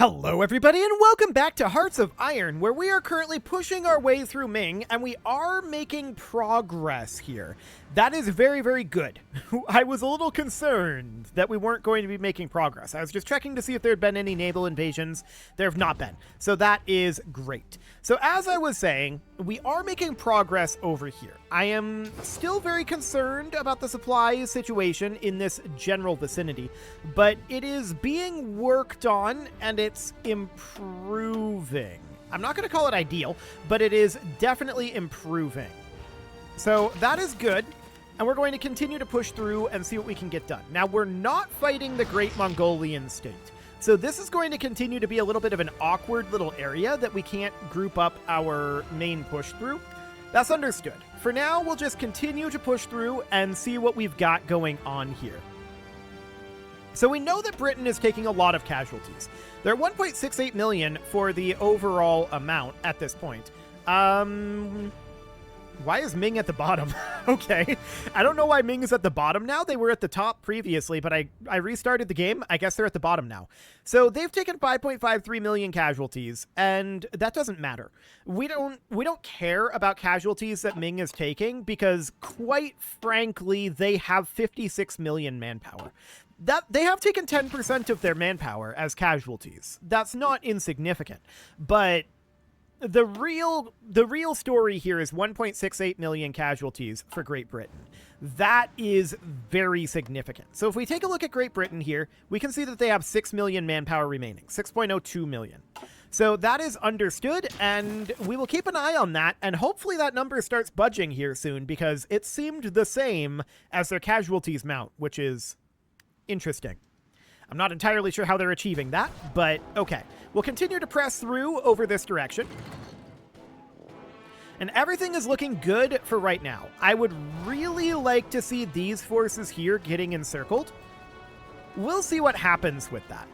Hello everybody and welcome back to Hearts of Iron, where we are currently pushing our way through Ming and we are making progress here. That is very, very good. I was a little concerned that we weren't going to be making progress. I was just checking to see if there had been any naval invasions. There have not been. So that is great. So as I was saying, we are making progress over here. I am still very concerned about the supply situation in this general vicinity, but it is being worked on and it's improving. I'm not going to call it ideal, but it is definitely improving. So that is good. And we're going to continue to push through and see what we can get done. Now, we're not fighting the Great Mongolian State. So this is going to continue to be a little bit of an awkward little area that we can't group up our main push through. That's understood. For now, we'll just continue to push through and see what we've got going on here. So we know that Britain is taking a lot of casualties. They're 1.68 million for the overall amount at this point. Why is Ming at the bottom? Okay. I don't know why Ming is at the bottom now. They were at the top previously, but I restarted the game. I guess they're at the bottom now. So they've taken 5.53 million casualties, and that doesn't matter. We don't care about casualties that Ming is taking because, quite frankly, they have 56 million manpower. That they have taken 10% of their manpower as casualties. That's not insignificant, but the real story here is 1.68 million casualties for Great Britain. That is very significant. So if we take a look at Great Britain here, we can see that they have 6 million manpower remaining, 6.02 million. So that is understood, and we will keep an eye on that, and hopefully that number starts budging here soon, because it seemed the same as their casualties mount, which is interesting. I'm not entirely sure how they're achieving that, but okay. We'll continue to press through over this direction. And everything is looking good for right now. I would really like to see these forces here getting encircled. We'll see what happens with that.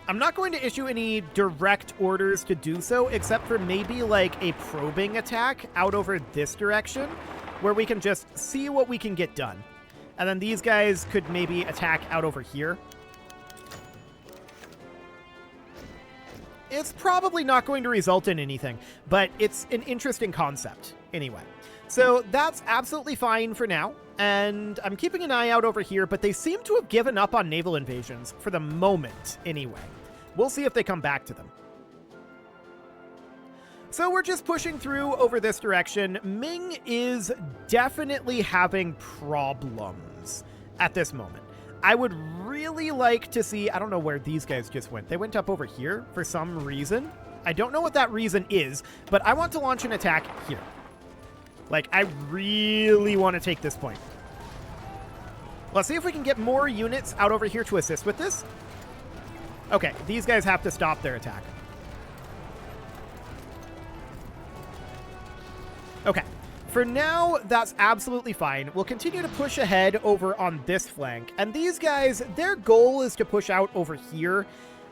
I'm not going to issue any direct orders to do so, except for maybe like a probing attack out over this direction, where we can just see what we can get done. And then these guys could maybe attack out over here. It's probably not going to result in anything, but it's an interesting concept anyway. So that's absolutely fine for now. And I'm keeping an eye out over here, but they seem to have given up on naval invasions for the moment anyway. We'll see if they come back to them. So we're just pushing through over this direction. Ming is definitely having problems at this moment. I would really like to see, I don't know where these guys just went. They went up over here for some reason. I don't know what that reason is, but I want to launch an attack here. Like, I really want to take this point. Let's see if we can get more units out over here to assist with this. Okay, these guys have to stop their attack. Okay, for now, that's absolutely fine. We'll continue to push ahead over on this flank. And these guys, their goal is to push out over here.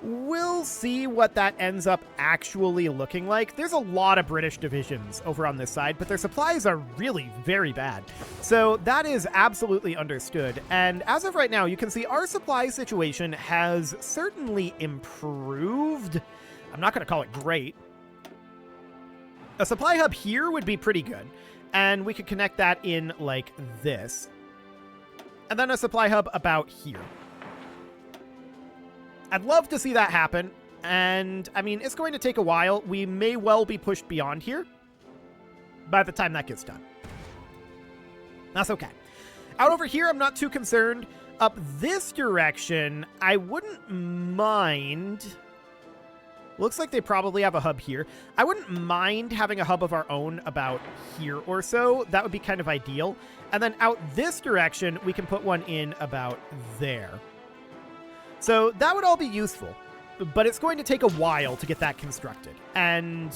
We'll see what that ends up actually looking like. There's a lot of British divisions over on this side, but their supplies are really very bad. So that is absolutely understood. And as of right now, you can see our supply situation has certainly improved. I'm not going to call it great. A supply hub here would be pretty good, and we could connect that in like this. And then a supply hub about here. I'd love to see that happen, and I mean, it's going to take a while. We may well be pushed beyond here by the time that gets done. That's okay. Out over here, I'm not too concerned. Up this direction, I wouldn't mind. Looks like they probably have a hub here. I wouldn't mind having a hub of our own about here or so. That would be kind of ideal. And then out this direction, we can put one in about there. So that would all be useful, but it's going to take a while to get that constructed. And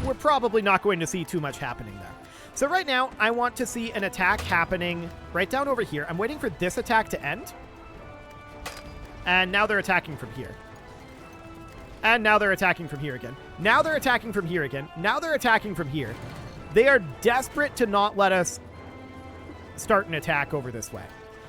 we're probably not going to see too much happening there. So right now, I want to see an attack happening right down over here. I'm waiting for this attack to end. And now they're attacking from here. And now they're attacking from here again. Now they're attacking from here again. Now they're attacking from here. They are desperate to not let us start an attack over this way.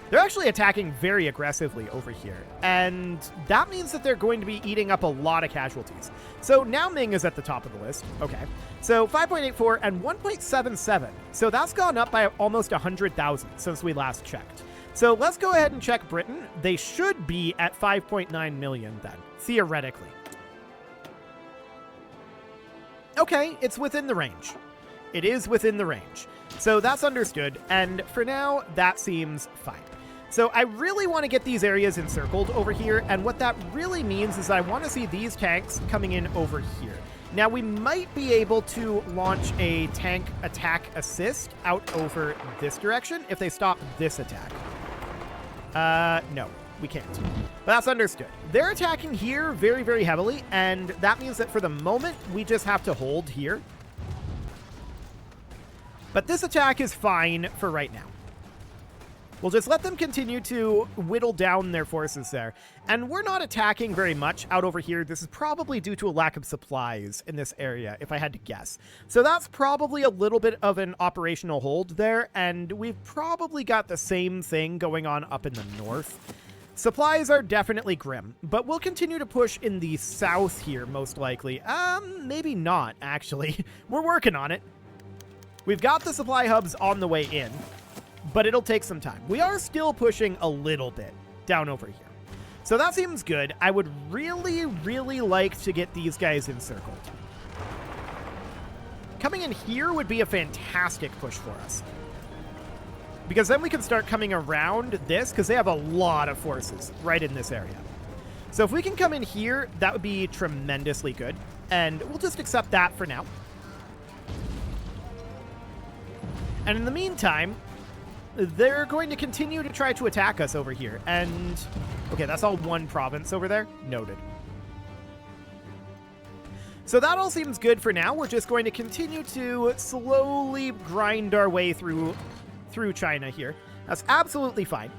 They're actually attacking very aggressively over here, and that means that they're going to be eating up a lot of casualties. So now Ming is at the top of the list. Okay, so 5.84 and 1.77. So that's gone up by almost 100,000 since we last checked. So let's go ahead and check Britain. They should be at 5.9 million then, theoretically. Okay, it's within the range. It is within the range. So that's understood, and for now, that seems fine. So I really want to get these areas encircled over here, and what that really means is I want to see these tanks coming in over here. Now, we might be able to launch a tank attack assist out over this direction if they stop this attack. No, we can't. But that's understood. They're attacking here very, very heavily, and that means that for the moment, we just have to hold here. But this attack is fine for right now. We'll just let them continue to whittle down their forces there. And we're not attacking very much out over here. This is probably due to a lack of supplies in this area, if I had to guess. So that's probably a little bit of an operational hold there, and we've probably got the same thing going on up in the north. Supplies are definitely grim, but we'll continue to push in the south here, most likely. Maybe not, actually. We're working on it. We've got the supply hubs on the way in, but it'll take some time. We are still pushing a little bit down over here. So that seems good. I would really, really like to get these guys encircled. Coming in here would be a fantastic push for us, because then we can start coming around this, because they have a lot of forces right in this area. So if we can come in here, that would be tremendously good, and we'll just accept that for now. And in the meantime, they're going to continue to try to attack us over here. And, okay, that's all one province over there. Noted. So that all seems good for now. We're just going to continue to slowly grind our way through China here. That's absolutely fine.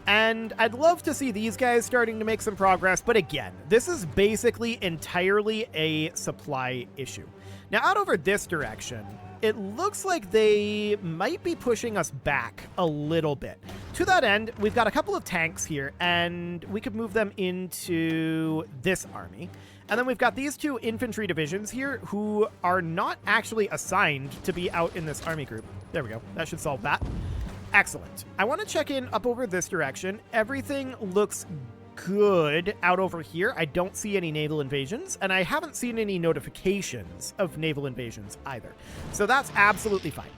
And I'd love to see these guys starting to make some progress. But again, this is basically entirely a supply issue. Now, out over this direction, it looks like they might be pushing us back a little bit. To that end, we've got a couple of tanks here, and we could move them into this army. And then we've got these two infantry divisions here who are not actually assigned to be out in this army group. There we go. That should solve that. Excellent. I want to check in up over this direction. Everything looks good out over here. I don't see any naval invasions, and I haven't seen any notifications of naval invasions either. So that's absolutely fine.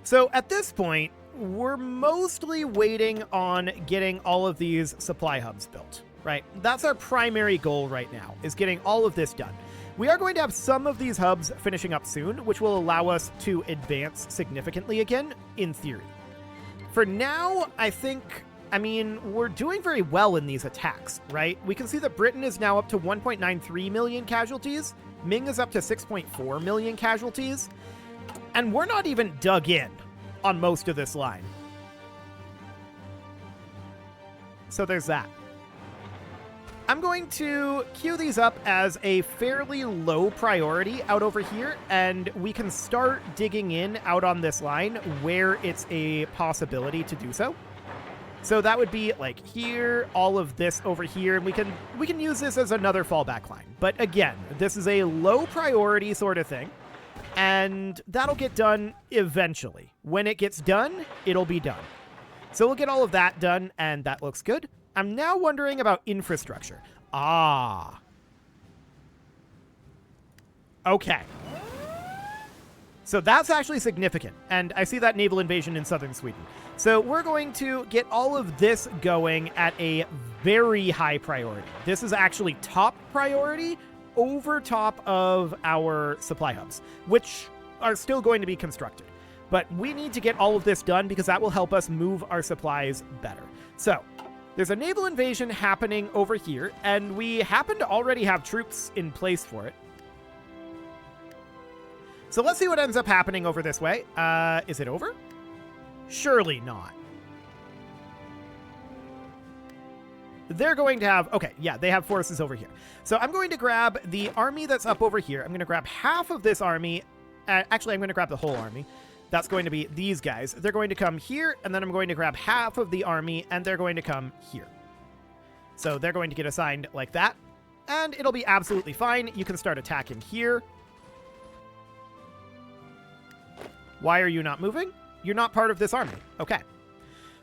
So at this point, we're mostly waiting on getting all of these supply hubs built, right? That's our primary goal right now, is getting all of this done. We are going to have some of these hubs finishing up soon, which will allow us to advance significantly again, in theory. For now, I mean, we're doing very well in these attacks, right? We can see that Britain is now up to 1.93 million casualties. Ming is up to 6.4 million casualties. And we're not even dug in on most of this line. So there's that. I'm going to queue these up as a fairly low priority out over here, and we can start digging in out on this line where it's a possibility to do so. So that would be like here, all of this over here, and we can use this as another fallback line. But again, this is a low priority sort of thing, and that'll get done eventually. When it gets done, it'll be done. So we'll get all of that done, and that looks good. I'm now wondering about infrastructure. Okay. So that's actually significant, and I see that naval invasion in southern Sweden. So we're going to get all of this going at a very high priority. This is actually top priority over top of our supply hubs, which are still going to be constructed. But we need to get all of this done because that will help us move our supplies better. So there's a naval invasion happening over here, and we happen to already have troops in place for it. So let's see what ends up happening over this way. Is it over? Surely not. They're going to have... Okay, yeah, they have forces over here. So I'm going to grab the army that's up over here. I'm going to grab half of this army. Actually, I'm going to grab the whole army. That's going to be these guys. They're going to come here, and then I'm going to grab half of the army, and they're going to come here. So they're going to get assigned like that, and it'll be absolutely fine. You can start attacking here. Why are you not moving? You're not part of this army. Okay.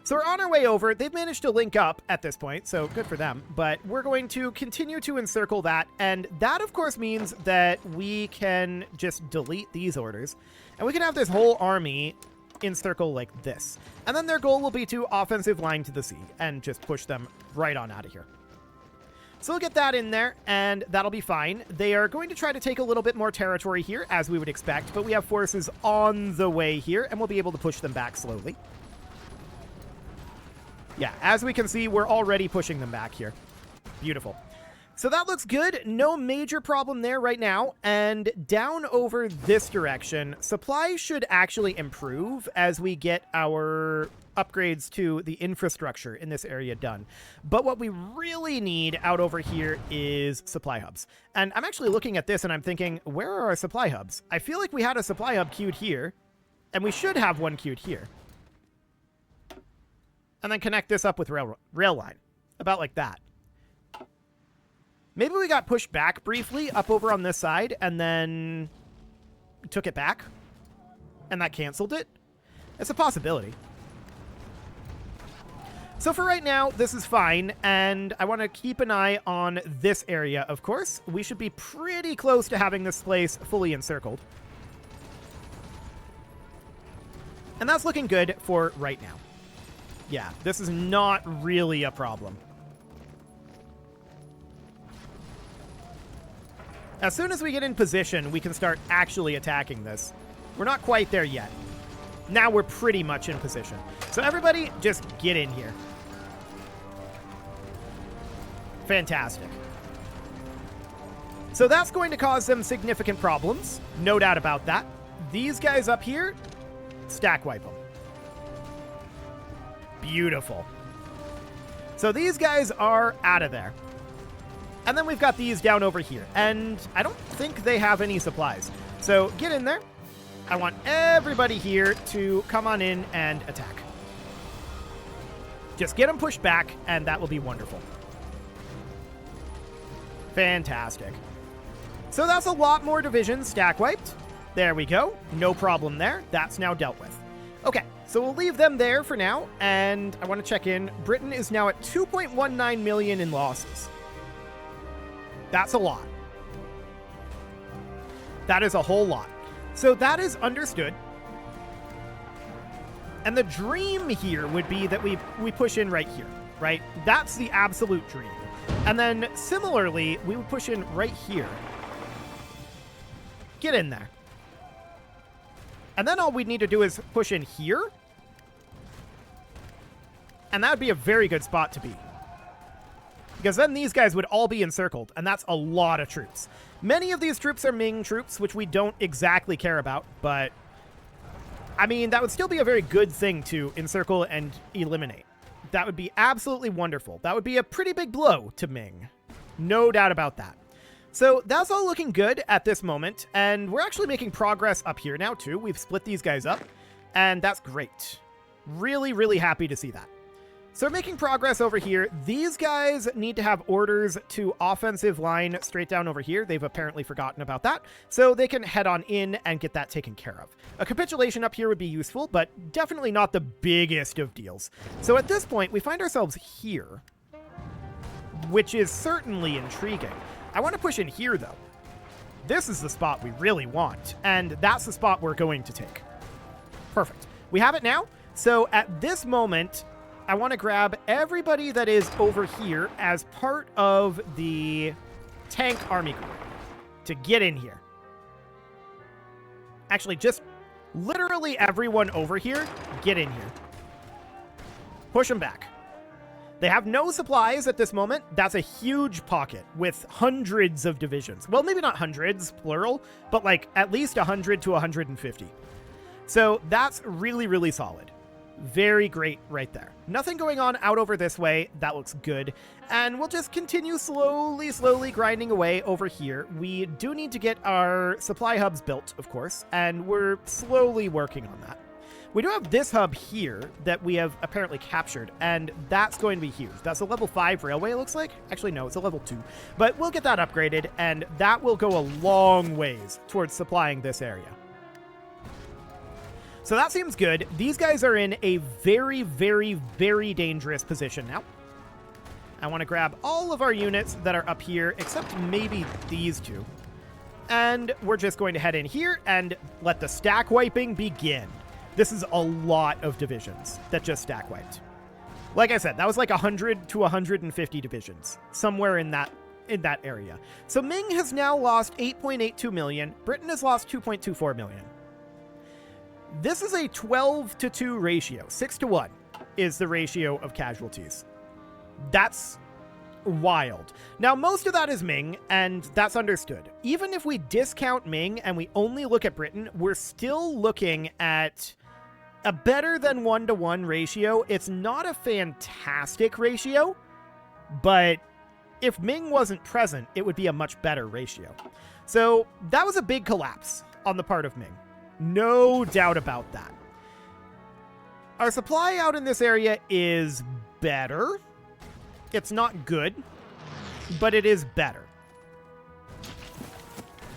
So we're on our way over. They've managed to link up at this point, so good for them. But we're going to continue to encircle that, and that, of course, means that we can just delete these orders, and we can have this whole army encircle like this. And then their goal will be to offensive line to the sea and just push them right on out of here. So we'll get that in there, and that'll be fine. They are going to try to take a little bit more territory here, as we would expect, but we have forces on the way here, and we'll be able to push them back slowly. Yeah, as we can see, we're already pushing them back here. Beautiful. So that looks good. No major problem there right now. And down over this direction, supplies should actually improve as we get our upgrades to the infrastructure in this area done. But what we really need out over here is supply hubs. And I'm actually looking at this and I'm thinking, where are our supply hubs? I feel like we had a supply hub queued here, and we should have one queued here. And then connect this up with rail line. About like that. Maybe we got pushed back briefly up over on this side and then took it back. And that canceled it. It's a possibility. So for right now, this is fine. And I want to keep an eye on this area, of course. We should be pretty close to having this place fully encircled. And that's looking good for right now. Yeah, this is not really a problem. As soon as we get in position, we can start actually attacking this. We're not quite there yet. Now we're pretty much in position. So everybody, just get in here. Fantastic. So that's going to cause some significant problems. No doubt about that. These guys up here, stack wipe them. Beautiful. So these guys are out of there. And then we've got these down over here. And I don't think they have any supplies. So get in there. I want everybody here to come on in and attack. Just get them pushed back, and that will be wonderful. Fantastic. So that's a lot more divisions stack wiped. There we go. No problem there. That's now dealt with. Okay, so we'll leave them there for now, and I want to check in. Britain is now at 2.19 million in losses. That's a lot. That is a whole lot. So that is understood. And the dream here would be that we push in right here, right? That's the absolute dream. And then similarly, we would push in right here. Get in there. And then all we need to do is push in here. And that would be a very good spot to be. Because then these guys would all be encircled, and that's a lot of troops. Many of these troops are Ming troops, which we don't exactly care about, but I mean, that would still be a very good thing to encircle and eliminate. That would be absolutely wonderful. That would be a pretty big blow to Ming. No doubt about that. So that's all looking good at this moment, and we're actually making progress up here now, too. We've split these guys up, and that's great. Really, really happy to see that. So we're making progress over here. These guys need to have orders to offensive line straight down over here. They've apparently forgotten about that, so they can head on in and get that taken care of. A capitulation up here would be useful, but definitely not the biggest of deals. So at this point, we find ourselves here, which is certainly intriguing. I want to push in here, though. This is the spot we really want, and that's the spot we're going to take. Perfect. We have it now. So at this moment, I want to grab everybody that is over here as part of the tank army group to get in here. Actually, just literally everyone over here, get in here. Push them back. They have no supplies at this moment. That's a huge pocket with hundreds of divisions. Well, maybe not hundreds, plural, but like at least 100 to 150. So that's really, really solid. Very great right there. Nothing going on out over this way. That looks good. And we'll just continue slowly grinding away over here. We do need to get our supply hubs built, of course, and we're slowly working on that. We do have this hub here that we have apparently captured, and that's going to be huge. That's a level 5 railway, it looks like. Actually, no, it's a level 2. But we'll get that upgraded, and that will go a long ways towards supplying this area. So that seems good. These guys are in a very dangerous position now. I want to grab all of our units that are up here, except maybe these two. And we're just going to head in here and let the stack wiping begin. This is a lot of divisions that just stack wiped. Like I said, that was like 100 to 150 divisions, somewhere in that area. So Ming has now lost 8.82 million. Britain has lost 2.24 million. This is a 12-to-2 ratio. 6-to-1 is the ratio of casualties. That's wild. Now, most of that is Ming, and that's understood. Even if we discount Ming and we only look at Britain, we're still looking at a better than 1-to-1 ratio. It's not a fantastic ratio, but if Ming wasn't present, it would be a much better ratio. So that was a big collapse on the part of Ming. No doubt about that. Our supply out in this area is better. It's not good, but it is better.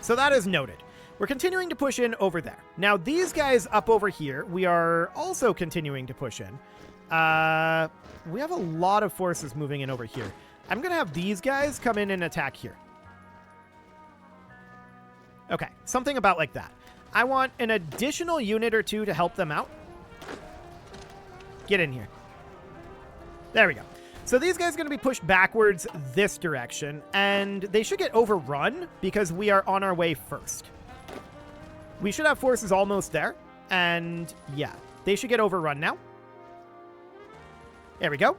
So that is noted. We're continuing to push in over there. Now, these guys up over here, we are also continuing to push in. We have a lot of forces moving in over here. I'm going to have these guys come in and attack here. Okay, something about like that. I want an additional unit or two to help them out. Get in here. There we go. So these guys are going to be pushed backwards this direction, and they should get overrun because we are on our way first. We should have forces almost there, and yeah, they should get overrun now. There we go.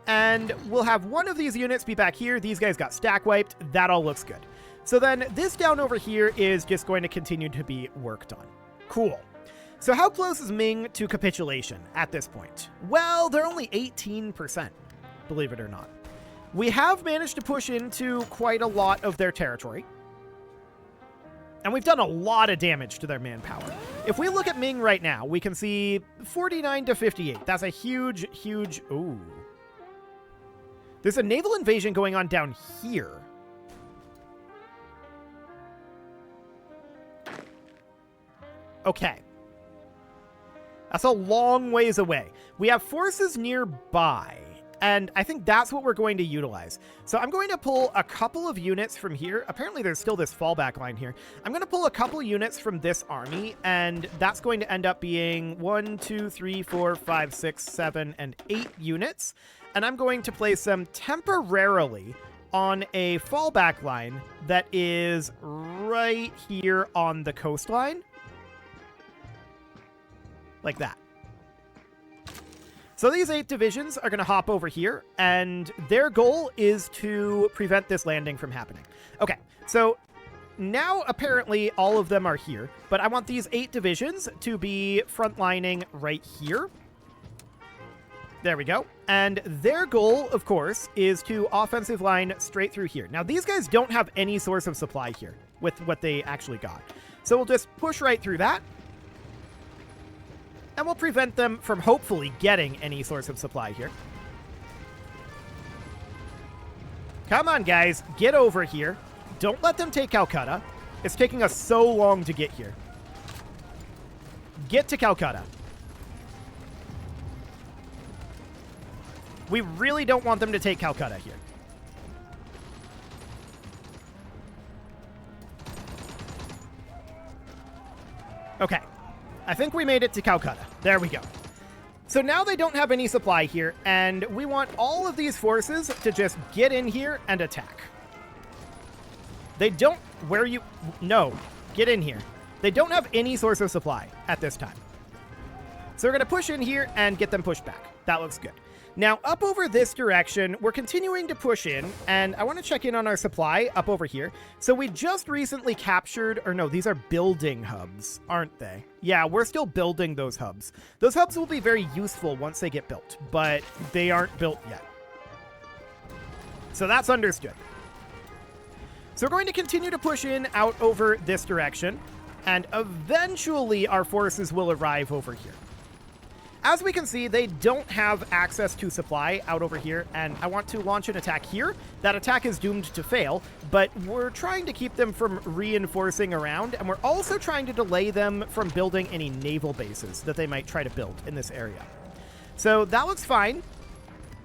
And we'll have one of these units be back here. These guys got stack wiped. That all looks good. So then this down over here is just going to continue to be worked on. Cool. So how close is Ming to capitulation at this point? Well, they're only 18%, believe it or not. We have managed to push into quite a lot of their territory. And we've done a lot of damage to their manpower. If we look at Ming right now, we can see 49 to 58. That's a huge... Ooh. There's a naval invasion going on down here. Okay. That's a long ways away. We have forces nearby, and I think that's what we're going to utilize. So I'm going to pull a couple of units from here. Apparently there's still this fallback line here. I'm going to pull a couple units from this army, and that's going to end up being 1, 2, 3, 4, 5, 6, 7, and 8 units. And I'm going to place them temporarily on a fallback line that is right here on the coastline. Like that. So these 8 divisions are going to hop over here, and their goal is to prevent this landing from happening. Okay, so now apparently all of them are here, but I want these 8 divisions to be frontlining right here. There we go. And their goal, of course, is to offensive line straight through here. Now, these guys don't have any source of supply here with what they actually got. So we'll just push right through that. And we'll prevent them from hopefully getting any source of supply here. Come on, guys. Get over here. Don't let them take Calcutta. It's taking us so long to get here. Get to Calcutta. We really don't want them to take Calcutta here. Okay. I think we made it to Calcutta. There we go. So now they don't have any supply here, and we want all of these forces to just get in here and attack. They don't... Where you... No. Get in here. They don't have any source of supply at this time. So we're going to push in here and get them pushed back. That looks good. Now, up over this direction, we're continuing to push in, and I want to check in on our supply up over here. So we just recently captured, or no, these are building hubs, aren't they? Yeah, we're still building those hubs. Those hubs will be very useful once they get built, but they aren't built yet. So that's understood. So we're going to continue to push in out over this direction, and eventually our forces will arrive over here. As we can see, they don't have access to supply out over here, and I want to launch an attack here. That attack is doomed to fail, but we're trying to keep them from reinforcing around, and we're also trying to delay them from building any naval bases that they might try to build in this area. So that looks fine.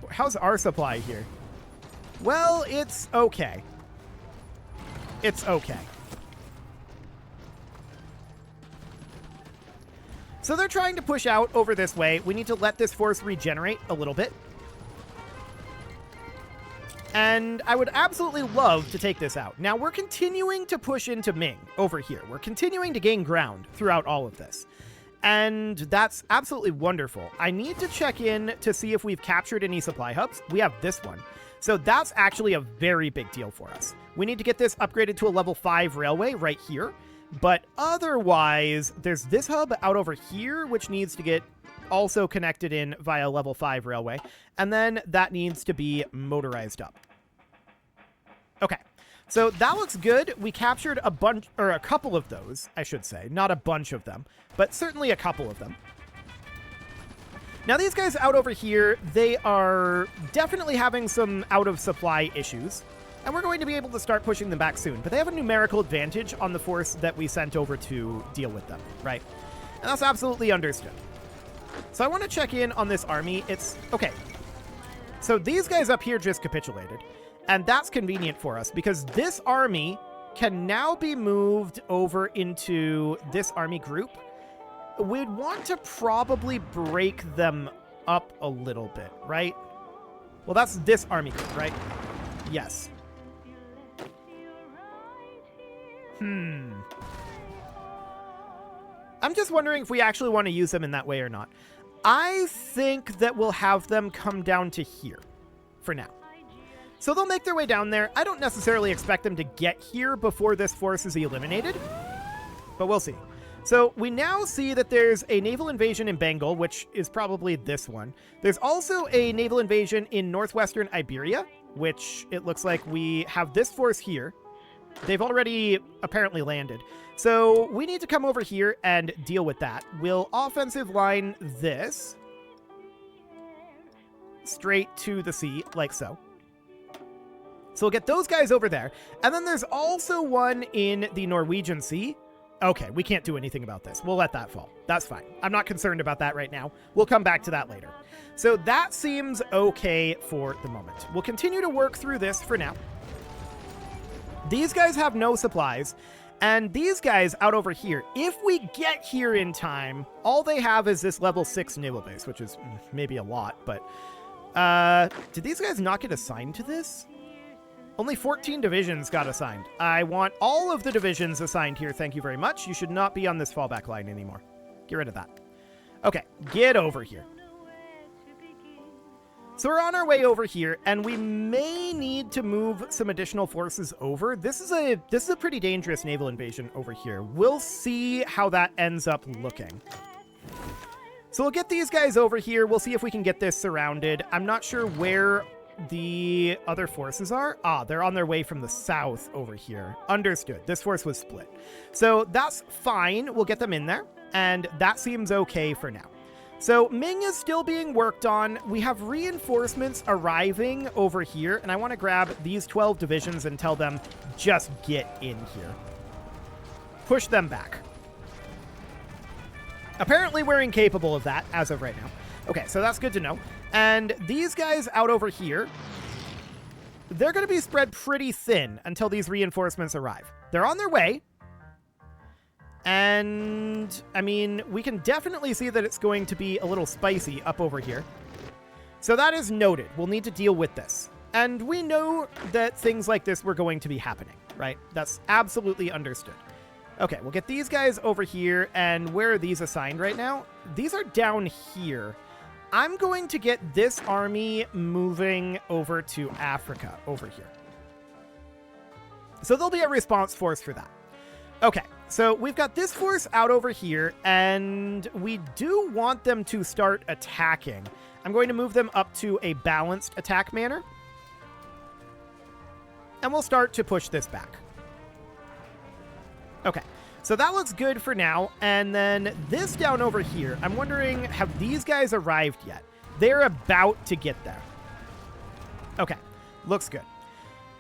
How's our supply here? Well, it's okay. It's okay. So they're trying to push out over this way. We need to let this force regenerate a little bit. And I would absolutely love to take this out. Now, we're continuing to push into Ming over here. We're continuing to gain ground throughout all of this. And that's absolutely wonderful. I need to check in to see if we've captured any supply hubs. We have this one. So that's actually a very big deal for us. We need to get this upgraded to a level 5 railway right here. But otherwise, there's this hub out over here, which needs to get also connected in via level 5 railway. And then that needs to be motorized up. Okay, so that looks good. We captured a bunch, or a couple of those, I should say. Not a bunch of them, but certainly a couple of them. Now, these guys out over here, they are definitely having some out-of-supply issues. And we're going to be able to start pushing them back soon. But they have a numerical advantage on the force that we sent over to deal with them, right? And that's absolutely understood. So I want to check in on this army. It's... okay. So these guys up here just capitulated. And that's convenient for us because this army can now be moved over into this army group. We'd want to probably break them up a little bit, right? Well, that's this army group, right? Yes. I'm just wondering if we actually want to use them in that way or not. I think that we'll have them come down to here for now. So they'll make their way down there. I don't necessarily expect them to get here before this force is eliminated, but we'll see. So we now see that there's a naval invasion in Bengal, which is probably this one. There's also a naval invasion in northwestern Iberia, which it looks like we have this force here. They've already apparently landed. So we need to come over here and deal with that. We'll offensive line this straight to the sea, like so. So we'll get those guys over there. And then there's also one in the Norwegian Sea. Okay, we can't do anything about this. We'll let that fall. That's fine. I'm not concerned about that right now. We'll come back to that later. So that seems okay for the moment. We'll continue to work through this for now. These guys have no supplies, and these guys out over here, if we get here in time, all they have is this level 6 naval base, which is maybe a lot, but did these guys not get assigned to this? Only 14 divisions got assigned. I want all of the divisions assigned here, thank you very much. You should not be on this fallback line anymore. Get rid of that. Okay, get over here. So we're on our way over here, and we may need to move some additional forces over. This is a pretty dangerous naval invasion over here. We'll see how that ends up looking. So we'll get these guys over here. We'll see if we can get this surrounded. I'm not sure where the other forces are. Ah, they're on their way from the south over here. Understood. This force was split. So that's fine. We'll get them in there, and that seems okay for now. So Ming is still being worked on. We have reinforcements arriving over here, and I want to grab these 12 divisions and tell them, just get in here. Push them back. Apparently we're incapable of that as of right now. Okay, so that's good to know. And these guys out over here, they're going to be spread pretty thin until these reinforcements arrive. They're on their way. And, I mean, we can definitely see that it's going to be a little spicy up over here. So that is noted. We'll need to deal with this. And we know that things like this were going to be happening, right? That's absolutely understood. Okay, we'll get these guys over here. And where are these assigned right now? These are down here. I'm going to get this army moving over to Africa over here. So there'll be a response force for that. Okay, so we've got this force out over here, and we do want them to start attacking. I'm going to move them up to a balanced attack manner. And we'll start to push this back. Okay, so that looks good for now. And then this down over here, I'm wondering, have these guys arrived yet? They're about to get there. Okay, looks good.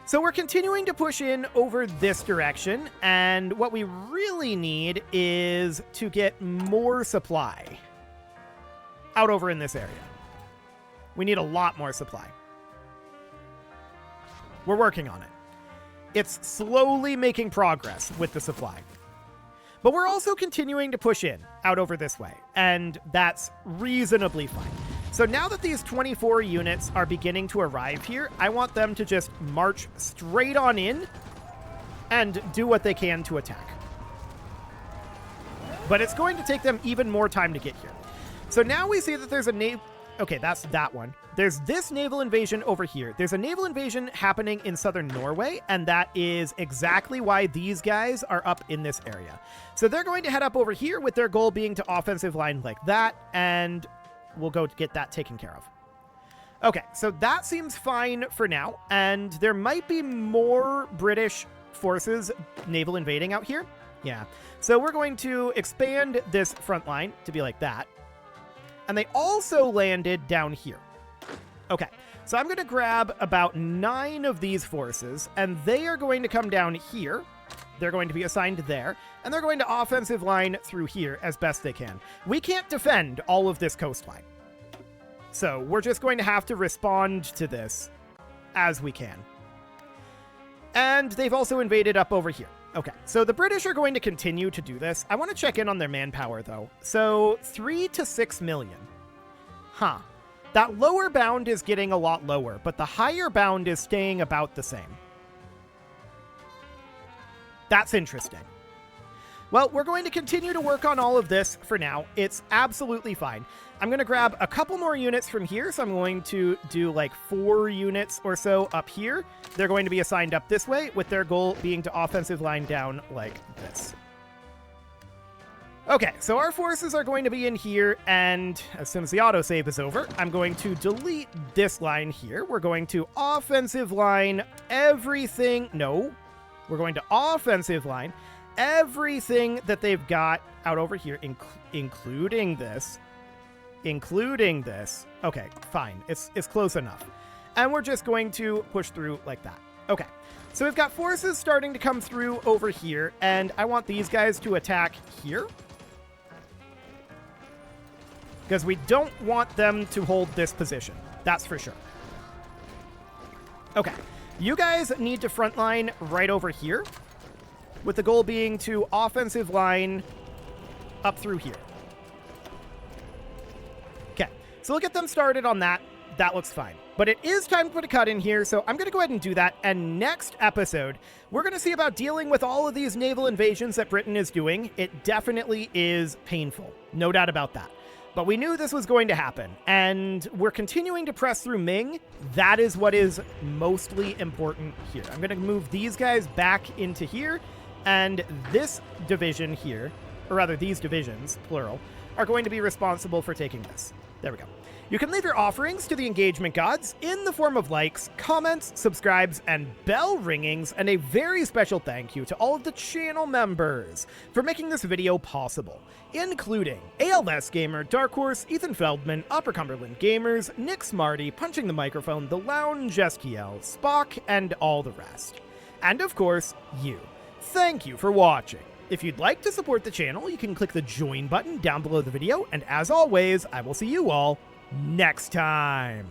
So we're continuing to push in over this direction, and what we really need is to get more supply out over in this area. We need a lot more supply. We're working on it. It's slowly making progress with the supply. But we're also continuing to push in out over this way, and that's reasonably fine. So now that these 24 units are beginning to arrive here, I want them to just march straight on in and do what they can to attack. But it's going to take them even more time to get here. So now we see that there's a naval... Okay, that's that one. There's this naval invasion over here. There's a naval invasion happening in southern Norway, and that is exactly why these guys are up in this area. So they're going to head up over here with their goal being to offensive line like that, and we'll go get that taken care of. Okay, so that seems fine for now, and there might be more British forces naval invading out here. Yeah, so we're going to expand this front line to be like that. And they also landed down here. Okay, so I'm going to grab about 9 of these forces, and they are going to come down here. They're going to be assigned there, and they're going to offensive line through here as best they can. We can't defend all of this coastline. So we're just going to have to respond to this as we can. And they've also invaded up over here. Okay, so the British are going to continue to do this. I want to check in on their manpower, though. So 3 to 6 million. Huh. That lower bound is getting a lot lower, but the higher bound is staying about the same. That's interesting. Well, we're going to continue to work on all of this for now. It's absolutely fine. I'm going to grab a couple more units from here, so I'm going to do like 4 units or so up here. They're going to be assigned up this way, with their goal being to offensive line down like this. Okay, so our forces are going to be in here, and as soon as the autosave is over, I'm going to delete this line here. We're going to offensive line everything. No, we're going to offensive line everything that they've got out over here, including this. Okay, fine. It's close enough. And we're just going to push through like that. Okay, so we've got forces starting to come through over here, and I want these guys to attack here, because we don't want them to hold this position. That's for sure. Okay, you guys need to frontline right over here, with the goal being to offensive line up through here. Okay, so we'll get them started on that. That looks fine. But it is time to put a cut in here, so I'm going to go ahead and do that. And next episode, we're going to see about dealing with all of these naval invasions that Britain is doing. It definitely is painful. No doubt about that. But we knew this was going to happen, and we're continuing to press through Ming. That is what is mostly important here. I'm going to move these guys back into here, and this division here, or rather these divisions, plural, are going to be responsible for taking this. There we go. You can leave your offerings to the engagement gods in the form of likes, comments, subscribes, and bell ringings, and a very special thank you to all of the channel members for making this video possible, including ALS Gamer, Dark Horse, Ethan Feldman, Upper Cumberland Gamers, Nick Smarty, Punching the Microphone, The Lounge STL, Spock, and all the rest. And of course, you. Thank you for watching. If you'd like to support the channel, you can click the join button down below the video, and as always, I will see you all next time.